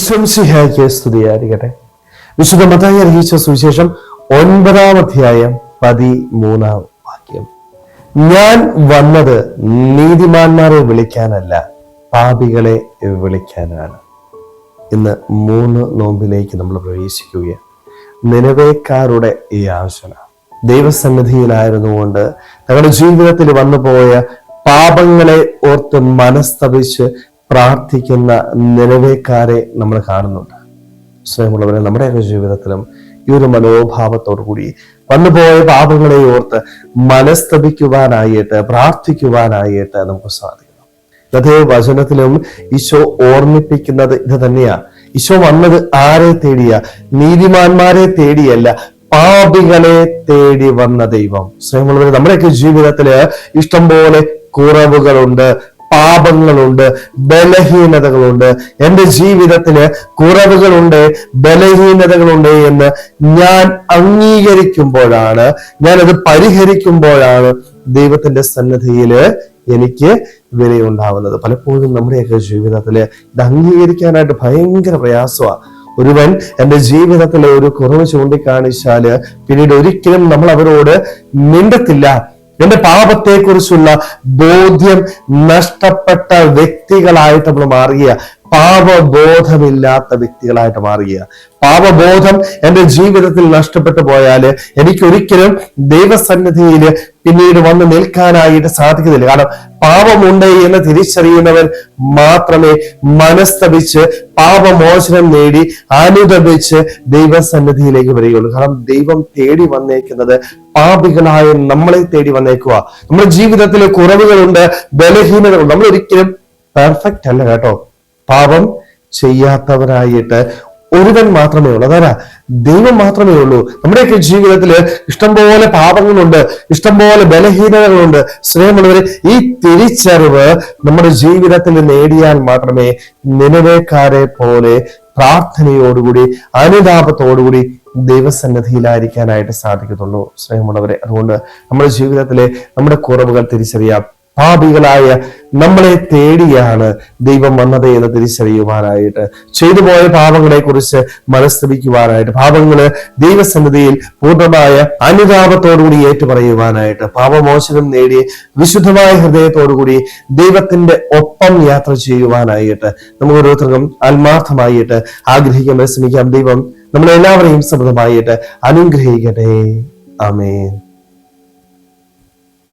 ഈശ്വംസിഹായ്ക്ക് സ്തുതിയായിരിക്കട്ടെ. വിശുദ്ധ മത്തായി അറിയിച്ച സുവിശേഷം 9-ാം അധ്യായം 13-ാം വാക്യം. ഞാൻ വന്നത് നീതിമാന്മാരെ വിളിക്കാനല്ല, പാപികളെ വിളിക്കാനാണ്. ഇന്ന് 3 നോമ്പിലേക്ക് നമ്മൾ പ്രവേശിക്കുകയാണ്. നിനവേക്കാരുടെ ഈ ആവശ്യം ദൈവസന്നിധിയിലായിരുന്നുകൊണ്ട് തങ്ങളുടെ ജീവിതത്തിൽ വന്നുപോയ പാപങ്ങളെ ഓർത്ത് മനസ്തപിച്ച് പ്രാർത്ഥിക്കുന്ന നിലവേക്കാരെ നമ്മൾ കാണുന്നുണ്ട്. സ്നേഹമുള്ളവരെ, നമ്മുടെയൊക്കെ ജീവിതത്തിലും ഈ ഒരു മനോഭാവത്തോടു കൂടി വന്നുപോയ പാപങ്ങളെ ഓർത്ത് മനസ്തപിക്കുവാനായിട്ട് പ്രാർത്ഥിക്കുവാനായിട്ട് നമുക്ക് സാധിക്കണം. അതേ വചനത്തിലും ഈശോ ഓർമ്മിപ്പിക്കുന്നത് ഇത് തന്നെയാ. ഈശോ വന്നത് ആരെ തേടിയ? നീതിമാന്മാരെ തേടിയല്ല, പാപികളെ തേടി വന്ന ദൈവം. സ്നേഹമുള്ളവരെ, നമ്മുടെയൊക്കെ ജീവിതത്തില് ഇഷ്ടം പോലെ കുറവുകളുണ്ട്, പാപങ്ങളുണ്ട്, ബലഹീനതകളുണ്ട്. എൻ്റെ ജീവിതത്തില് കുറവുകളുണ്ട്, ബലഹീനതകളുണ്ട് എന്ന് ഞാൻ അംഗീകരിക്കുമ്പോഴാണ്, ഞാനത് പരിഹരിക്കുമ്പോഴാണ് ദൈവത്തിന്റെ സന്നിധിയില് എനിക്ക് വിലയുണ്ടാവുന്നത്. പലപ്പോഴും നമ്മുടെയൊക്കെ ജീവിതത്തില് ഇത് അംഗീകരിക്കാനായിട്ട് ഭയങ്കര പ്രയാസമാണ്. ഒരുവൻ എൻ്റെ ജീവിതത്തിലെ ഒരു കുറവ് ചൂണ്ടിക്കാണിച്ചാല് പിന്നീട് ഒരിക്കലും നമ്മൾ അവരോട് മിണ്ടത്തില്ല. എന്റെ പാപത്തെക്കുറിച്ചുള്ള ബോധ്യം നഷ്ടപ്പെട്ട വ്യക്തികളായിട്ട് നമ്മൾ മാറുക, പാപബോധമില്ലാത്ത വ്യക്തികളായിട്ട് മാറുക. പാപബോധം എൻ്റെ ജീവിതത്തിൽ നഷ്ടപ്പെട്ടു പോയാല് എനിക്കൊരിക്കലും ദൈവസന്നിധിയിൽ പിന്നീട് വന്ന് നിൽക്കാനായിട്ട് സാധിക്കുന്നില്ല. കാരണം പാപമുണ്ട് എന്ന് തിരിച്ചറിയുന്നവൻ മാത്രമേ മനസ്തപിച്ച് പാപമോചനം നേടി അനുദപിച്ച് ദൈവസന്നിധിയിലേക്ക് വരികയുള്ളൂ. കാരണം ദൈവം തേടി വന്നേക്കുന്നത് പാപികളായ നമ്മളെ തേടി വന്നേക്കുക. നമ്മുടെ ജീവിതത്തിൽ കുറവുകളുണ്ട്, ബലഹീനതകളുണ്ട്. നമ്മൾ ഒരിക്കലും പെർഫെക്റ്റ് അല്ല കേട്ടോ. പാപം ചെയ്യാത്തവരായിട്ട് ഒരുവൻ മാത്രമേ ഉള്ളൂ, അതാരാ? ദൈവം മാത്രമേ ഉള്ളൂ. നമ്മുടെയൊക്കെ ജീവിതത്തില് ഇഷ്ടംപോലെ പാപങ്ങളുണ്ട്, ഇഷ്ടംപോലെ ബലഹീനതകളുണ്ട്. സ്നേഹമുള്ളവരെ, ഈ തിരിച്ചറിവ് നമ്മുടെ ജീവിതത്തിൽ നേടിയാൽ മാത്രമേ നിനവേക്കാരെ പോലെ പ്രാർത്ഥനയോടുകൂടി അനുതാപത്തോടുകൂടി ദൈവസന്നിധിയിലായിരിക്കാനായിട്ട് സാധിക്കത്തുള്ളൂ. സ്നേഹമുള്ളവരെ, അതുകൊണ്ട് നമ്മുടെ ജീവിതത്തിലെ നമ്മുടെ കുറവുകൾ തിരിച്ചറിയാം. പാപികളായ നമ്മളെ തേടിയാണ് ദൈവം വന്നത് എന്ന് തിരിച്ചറിയുവാനായിട്ട്, ചെയ്തു പോയ പാപങ്ങളെ കുറിച്ച് മനസ്തപിക്കുവാനായിട്ട്, പാപങ്ങള് ദൈവസന്നിധിയിൽ പൂർണ്ണമായ അനുതാപത്തോടുകൂടി ഏറ്റുപറയുവാനായിട്ട്, പാപമോചനം നേടി വിശുദ്ധമായ ഹൃദയത്തോടുകൂടി ദൈവത്തിന്റെ ഒപ്പം യാത്ര ചെയ്യുവാനായിട്ട് നമുക്ക് ഓരോരുത്തർക്കും ആത്മാർത്ഥമായിട്ട് ആഗ്രഹിക്കാൻ ശ്രമിക്കാം. ദൈവം നമ്മളെല്ലാവരെയും സമൃദ്ധമായിട്ട് അനുഗ്രഹിക്കട്ടെ. ആമേൻ.